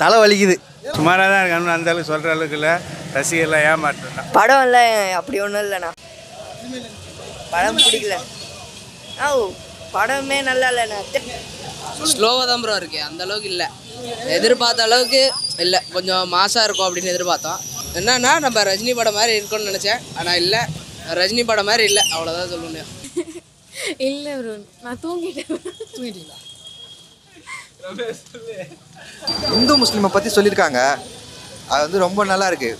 தலை வலிக்குது. சுமாராக தான் இருக்கணும், அந்த அளவுக்கு சொல்கிற அளவுக்கு இல்லை. ரசிகர்லாம் ஏமாற்றலாம். படம் இல்லை அப்படி ஒன்றும் இல்லைண்ணா. படம் பிடிக்கல. படமே நல்லா இல்லைண்ணா. ஸ்லோவாக தான் ப்ரோ இருக்கு, அந்த அளவுக்கு இல்லை. எதிர்பார்த்த அளவுக்கு இல்லை, கொஞ்சம் மாசாக இருக்கும் அப்படின்னு எதிர்பார்த்தோம். என்னன்னா நம்ம ரஜினி படம் மாதிரி இருக்கும்னு நினச்சேன், ஆனால் இல்லை, ரஜினி படம் மாதிரி இல்லை, அவ்வளோதான் சொல்ல முடியும். இல்லை ப்ரோ, நான் தூங்கிட்டீங்களா? இந்து முஸ்லீமை பற்றி சொல்லியிருக்காங்க, அது வந்து ரொம்ப நல்லா இருக்கு.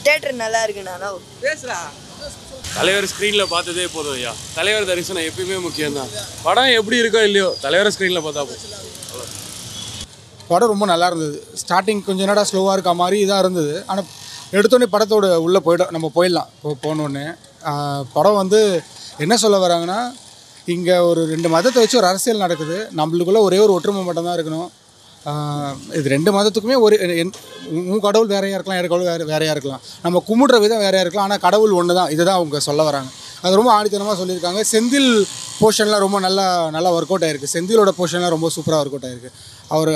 தேட்டர் நல்லா இருக்குண்ணா. பேசுகிறா தலைவர் ஸ்க்ரீனில் பார்த்ததே போதும் ஐயா. தலைவர் தரிசனம் எப்பயுமே முக்கியம்தான். படம் எப்படி இருக்கோ இல்லையோ, தலைவரை ஸ்க்ரீனில் பார்த்தா போதும். படம் ரொம்ப நல்லா இருந்தது. ஸ்டார்டிங் கொஞ்சம் நேரம் ஸ்லோவாக இருக்க மாதிரி இதாக இருந்தது. ஆனால் எடுத்தோடனே படத்தோட உள்ளே நம்ம போயிடலாம். போனோடனே படம் வந்து என்ன சொல்ல வராங்கன்னா, இங்கே ஒரு 2 மதத்தை வச்சு ஒரு அரசியல் நடக்குது. நம்மளுக்குள்ளே ஒரே ஒரு ஒற்றுமை மட்டும்தான் இருக்கணும். இது 2 மதத்துக்குமே ஒரு உன் கடவுள் வேறையாக இருக்கலாம், என் கடவுள் வேறையாக இருக்கலாம், நம்ம கும்பிடுற விதம் வேறையாக இருக்கலாம், ஆனால் கடவுள் ஒன்று தான். இதுதான் அவங்க சொல்ல வராங்க. அது ரொம்ப ஆணித்தனமாக சொல்லியிருக்காங்க. செந்தில் போர்ஷன்லாம் ரொம்ப நல்லா ஒர்க் அவுட் ஆகிருக்கு. செந்திலோட போர்ஷன்லாம் ரொம்ப சூப்பராக ஒர்க் அவுட் ஆகிருக்கு.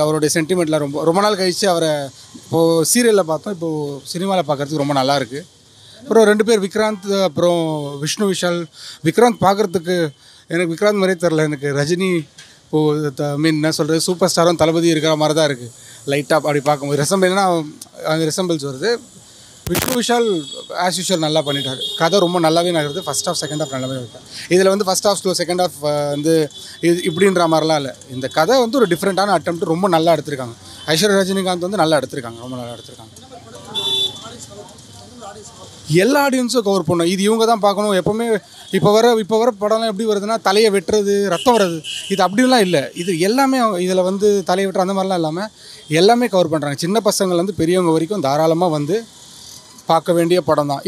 அவருடைய சென்டிமெண்ட்லாம் ரொம்ப நாள் கழித்து அவரை இப்போது சீரியலில் பார்த்தோம், இப்போது சினிமாவில் பார்க்குறதுக்கு ரொம்ப நல்லாயிருக்கு. அப்புறம் 2 பேர், விக்ராந்த் அப்புறம் விஷ்ணு விஷால். விக்ராந்த் பார்க்குறதுக்கு எனக்கு விக்ராந்த் மாதிரியே தெரில, எனக்கு ரஜினி இப்போது மீன் என்ன சொல்கிறது, சூப்பர் ஸ்டாரும் தளபதி இருக்கிற மாதிரி தான் இருக்குது. லைட்டாக அப்படி பார்க்கும்போது ரெசம்பிள்னா அந்த ரெசம்பிள்ஸ் வருது. விஷ்ணு விஷால் ஆஸ் யூஷுவல் நல்லா பண்ணிட்டார். கதை ரொம்ப நல்லாவே நகருது. ஃபஸ்ட் ஹாஃப் செகண்ட் ஹாஃப் நல்லாவே இருக்கும். இதில் வந்து first half slow, second half வந்து இது இப்படின்ற மாதிரிலாம் இல்லை. இந்த கதை வந்து ஒரு டிஃப்ரெண்ட்டான அட்டெம்ப்ட் ரொம்ப நல்லா எடுத்திருக்காங்க. ஐஸ்வர்யா ரஜினிகாந்த் வந்து நல்லா எடுத்திருக்காங்க, ரொம்ப நல்லா எடுத்திருக்காங்க. எல்லா ஆடியன்ஸும் கவர் பண்ணும். இது இவங்க தான் பார்க்கணும். எப்போவுமே இப்போ வர படம்லாம் எப்படி வருதுன்னா, தலையை வெட்டுறது, ரத்தம் வர்றது, இது அப்படிலாம் இல்லை. இது எல்லாமே இதில் வந்து தலையை வெட்டுற அந்த மாதிரிலாம் இல்லாமல் எல்லாமே கவர் பண்ணுறாங்க. சின்ன பசங்கள்லேருந்து பெரியவங்க வரைக்கும் தாராளமாக வந்து பார்க்க வேண்டிய படம் தான்.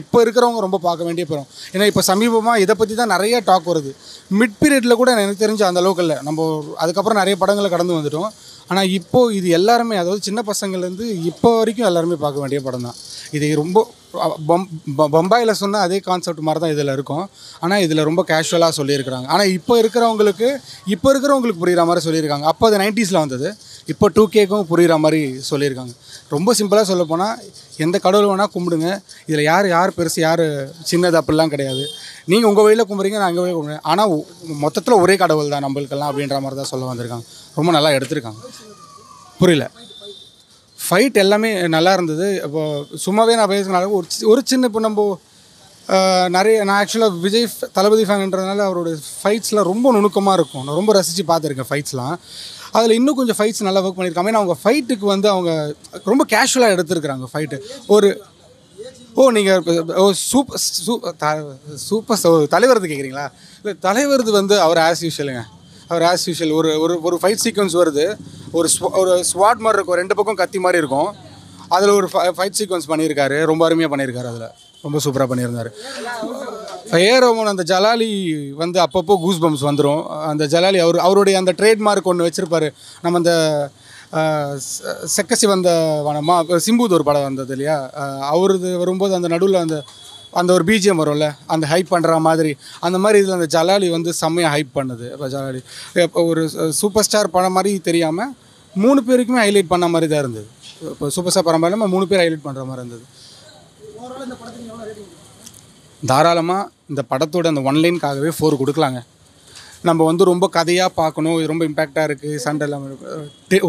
இப்போ இருக்கிறவங்க ரொம்ப பார்க்க வேண்டிய படம். ஏன்னா இப்போ சமீபமாக இதை பற்றி தான் நிறைய டாக் வருது. மிட் பீரியடில் கூட எனக்கு தெரிஞ்ச அந்த அளவுக்கு இல்லை. நம்ம அதுக்கப்புறம் நிறைய படங்களை கடந்து வந்துட்டோம். ஆனால் இப்போது இது எல்லாருமே, அதாவது சின்ன பசங்கள்லேருந்து இப்போ வரைக்கும் எல்லாருமே பார்க்க வேண்டிய படம் தான். இது ரொம்ப பம்பாயில் சொன்னால் அதே கான்செப்ட் மாதிரி தான் இதில் இருக்கும். ஆனால் இதில் ரொம்ப கேஷுவலாக சொல்லியிருக்கிறாங்க. ஆனால் இப்போ இருக்கிறவங்களுக்கு புரிகிற மாதிரி சொல்லியிருக்காங்க. அப்போ அது 90ஸில் வந்தது, இப்போ 2Kக்கும் புரிகிற மாதிரி சொல்லியிருக்காங்க. ரொம்ப சிம்பிளாக சொல்ல போனால், எந்த கடவுள் வேணால் கும்பிடுங்க, இதில் யார் பெருசு யார் சின்னது அப்படிலாம் கிடையாது. நீங்கள் உங்கள் வழியில் கும்பிட்றீங்க, நான் எங்கள் வழியில் கும்பிட்றேன், ஆனால் மொத்தத்தில் ஒரே கடவுள் தான் நம்மளுக்கெல்லாம் அப்படின்ற மாதிரி தான் சொல்ல வந்திருக்காங்க. ரொம்ப நல்லா எடுத்திருக்காங்க. புரியல. ஃபைட் எல்லாமே நல்லா இருந்தது. இப்போது சும்மாவே நான் பேசுனால ஒரு சின்ன, இப்போ நம்ம நான் ஆக்சுவலாக விஜய் தளபதி ஃபேன்ன்றதுனால அவருடைய ஃபைட்ஸ்லாம் ரொம்ப நுணுக்கமாக இருக்கும். நான் ரொம்ப ரசித்து பார்த்துருக்கேன் ஃபைட்ஸ்லாம். அதில் இன்னும் கொஞ்சம் ஃபைட்ஸ் நல்லா ஒர்க் பண்ணியிருக்காங்க. ஏன்னா அவங்க ஃபைட்டுக்கு வந்து அவங்க ரொம்ப கேஷுவலாக எடுத்துருக்குறாங்க ஃபைட்டு. நீங்கள் சூப்பர் தலைவரது கேட்குறீங்களா? இல்லை, தலைவரது வந்து அவர் ஆஸ் யூஷுவலுங்க. அவர் ஆஸ் யூஷுவல் ஒரு ஃபைட் சீக்வன்ஸ் வருது. ஒரு ஸ்வாட் மாதிரி இருக்கும், 2 பக்கம் கத்தி மாதிரி இருக்கும். அதில் ஒரு ஃபைட் சீக்வன்ஸ் பண்ணியிருக்காரு, ரொம்ப அருமையாக பண்ணியிருக்காரு. அதில் ரொம்ப சூப்பராக பண்ணியிருந்தார். ஏரோமோன் அந்த ஜலாலி வந்து அப்பப்போ கூஸ் பம்ப்ஸ் வந்துடும். அந்த ஜலாலி அவருடைய அந்த ட்ரேட்மார்க் ஒன்று வச்சுருப்பார். நம்ம அந்த செக்கசி வந்த வனமா சிம்புது ஒரு படம் வந்தது இல்லையா, அவரது வரும்போது அந்த நடுவில் அந்த ஒரு பிஜிஎம் வரும்ல, அந்த ஹைப் பண்ணுற மாதிரி, அந்த மாதிரி இதில் அந்த ஜலாலி வந்து செம்மையாக ஹைப் பண்ணுது. இப்போ ஜலாலி இப்போ ஒரு சூப்பர் ஸ்டார் படம் மாதிரி தெரியாமல் 3 பேருக்குமே ஹைலைட் பண்ண மாதிரி தான் இருந்தது. இப்போ சூப்பர் ஸ்டார் படம் இல்லாமல் 3 பேர் ஹைலைட் பண்ணுற மாதிரி இருந்தது. தாராளமாக இந்த படத்தோட அந்த ஒன்லைனுக்காகவே 4 கொடுக்கலாங்க. நம்ம வந்து ரொம்ப கதையாக பார்க்கணும், இது ரொம்ப இம்பேக்டாக இருக்குது, சண்டை இல்லாமல்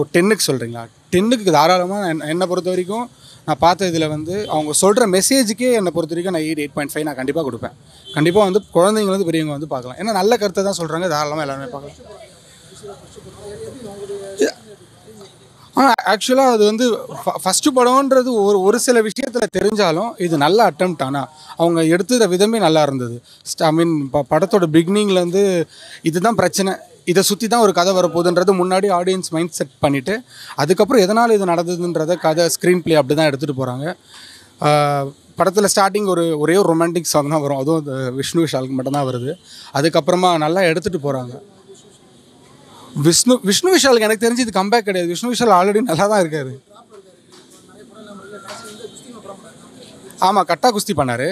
10க்கு சொல்கிறீங்களா? 10க்கு தாராளமாக என்னை பொறுத்த வரைக்கும் நான் பார்த்த இதில் வந்து அவங்க சொல்கிற மெசேஜுக்கே என்னை பொறுத்த வரைக்கும் நான் 8.5 நான் கண்டிப்பாக கொடுப்பேன். கண்டிப்பாக வந்து குழந்தைங்க வந்து பெரியவங்க வந்து பார்க்கலாம். ஏன்னா நல்ல கருத்தை தான் சொல்கிறாங்க, தாராளமாக எல்லாருமே பார்க்கலாம். ஆக்சுவலாக அது வந்து ஃபஸ்ட்டு படம்ன்றது ஒரு சில விஷயத்தில் தெரிஞ்சாலும் இது நல்ல அட்டெம்ப்ட். ஆனால் அவங்க எடுத்துகிற விதமே நல்லா இருந்தது. ஐ மீன் படத்தோட பிகினிங்லேருந்து இதுதான் பிரச்சனை, இதை சுற்றி தான் ஒரு கதை வரப்போகுதுன்றது முன்னாடி ஆடியன்ஸ் மைண்ட் செட் பண்ணிவிட்டு அதுக்கப்புறம் எதனால் இது நடந்ததுன்றதை கதை ஸ்க்ரீன் ப்ளே அப்படி தான் எடுத்துகிட்டு போகிறாங்க. படத்தில் ஸ்டார்டிங் ஒரே ஒரு ரொமான்டிக் சாங் தான் வரும், அதுவும் விஷ்ணு விஷாலுக்கு மட்டும்தான் வருது. அதுக்கப்புறமா நல்லா எடுத்துகிட்டு போகிறாங்க. விஷ்ணு விஷாலுக்கு எனக்கு தெரிஞ்சு இது கம்பேக் கிடையாது. விஷ்ணு விஷால் ஆல்ரெடி நல்லா தான் இருக்காரு. ஆமாம், கட்டா குஸ்தி பண்ணார்.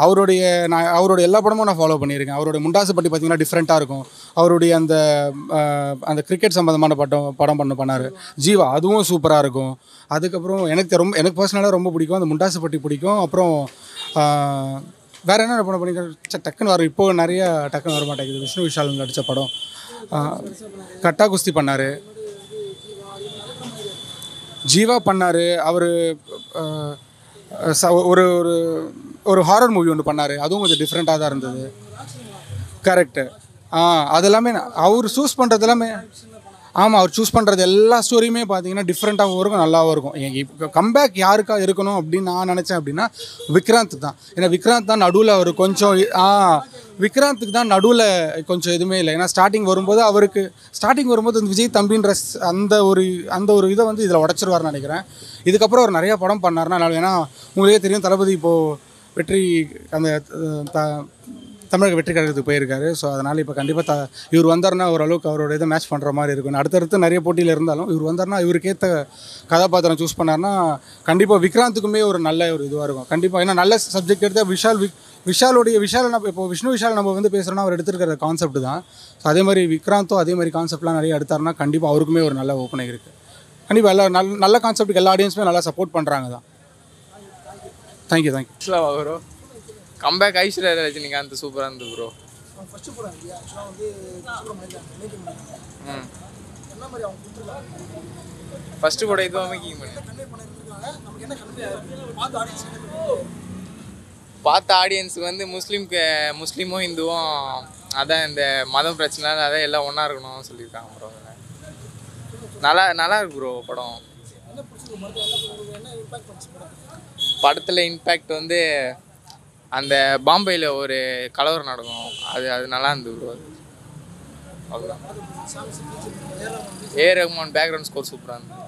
அவருடைய எல்லா படமும் நான் ஃபாலோ பண்ணியிருக்கேன். அவருடைய முண்டாசு பட்டி பார்த்தீங்கன்னா டிஃப்ரெண்ட்டாக இருக்கும். அவருடைய அந்த கிரிக்கெட் சம்மந்தமான படம் பண்ணார். ஜீவா அதுவும் சூப்பராக இருக்கும். அதுக்கப்புறம் எனக்கு பர்சனலாக ரொம்ப பிடிக்கும் அந்த முண்டாசு பட்டி பிடிக்கும். அப்புறம் வேறு என்ன படம் பண்ணிக்கிறேன் டக்குன்னு வரும், இப்போது நிறைய டக்குன்னு வர மாட்டேங்குது. விஷ்ணு விஷால் நடித்த படம் கட்டா குஸ்தி பண்ணார், ஜீவா பண்ணார். அவர் ஒரு ஒரு ஹாரர் மூவி ஒன்று பண்ணார், அதுவும் கொஞ்சம் டிஃப்ரெண்ட்டாக தான் இருந்தது. கரெக்டு. அதெல்லாமே அவர் சூஸ் பண்ணுறது எல்லாமே ஆமாம், அவர் சூஸ் பண்ணுறது எல்லா ஸ்டோரியுமே பார்த்தீங்கன்னா டிஃப்ரெண்ட்டாகவும் இருக்கும், நல்லாவும் இருக்கும். இப்போ கம்பேக் யாருக்காக இருக்கணும் அப்படின்னு நான் நினச்சேன் அப்படின்னா விக்ராந்த் தான். ஏன்னா விக்ராந்த் தான் நடுவில் அவர் கொஞ்சம் விக்ராந்துக்கு தான் நடுவில் கொஞ்சம் எதுவுமே இல்லை. ஏன்னா ஸ்டார்டிங் வரும்போது இந்த விஜய் தம்பின்ற அந்த ஒரு இதை வந்து இதில் உடச்சிருவார்னு நினைக்கிறேன். இதுக்கப்புறம் அவர் நிறையா படம் பண்ணார்னா, ஏன்னா உங்களுக்கே தெரியும் தளபதி இப்போது வெற்றி அந்த தமிழக வெற்றி கழகத்துக்கு போயிருக்காரு. ஸோ அதனால் இப்போ கண்டிப்பாக இவர் வந்தார்னா ஓரளவுக்கு அவரோட இதை மேட்ச் பண்ணுற மாதிரி இருக்கும். அடுத்தடுத்து நிறைய போட்டியில் இருந்தாலும் இவர் வந்தார்னா இவருக்கேற்ற கதாபாத்திரம் சூஸ் பண்ணார்னா கண்டிப்பாக விக்ராந்துக்குமே ஒரு நல்ல ஒரு இதுவாக இருக்கும் கண்டிப்பாக. ஏன்னா நல்ல சப்ஜெக்ட் எடுத்தால் விஷால் நம்ம இப்போ விஷ்ணு விஷால் நம்ம வந்து பேசுகிறோன்னா அவர் எடுத்துருக்கிற கான்செப்ட் தான். ஸோ அதே மாதிரி விக்ராந்தும் அதே மாதிரி கான்செப்ட்லாம் நிறைய எடுத்தார்னா கண்டிப்பாக அவருக்குமே ஒரு நல்ல ஓப்பனிங் இருக்குது. கண்டிப்பாக எல்லா நல்ல கான்செப்ட்டுக்கு எல்லா ஆடியன்ஸுமே நல்லா சப்போர்ட் பண்ணுறாங்க தான். Thank you. Bro comeback Aishwarya Rajinikanth சூப்பராக இருந்தது ப்ரோ. ஃபஸ்ட்டு படம் இதுவாக பார்த்த ஆடியன்ஸுக்கு வந்து முஸ்லீமும் இந்துவும் அதான் இந்த மதம் பிரச்சனை அதான் எல்லாம் ஒன்றா இருக்கணும்னு சொல்லியிருக்காங்க ப்ரோ. நல்லா இருக்கு ப்ரோ படம். படத்தில் இம்பேக்ட் வந்து அந்த பாம்பேயில் ஒரு கலவரம் நடக்கும், அது நல்லா இருந்தது ப்ரோ. அவ்வளோதான். ரஹ்மான் பேக்ரவுண்ட் ஸ்கோர் சூப்பராக இருந்தது.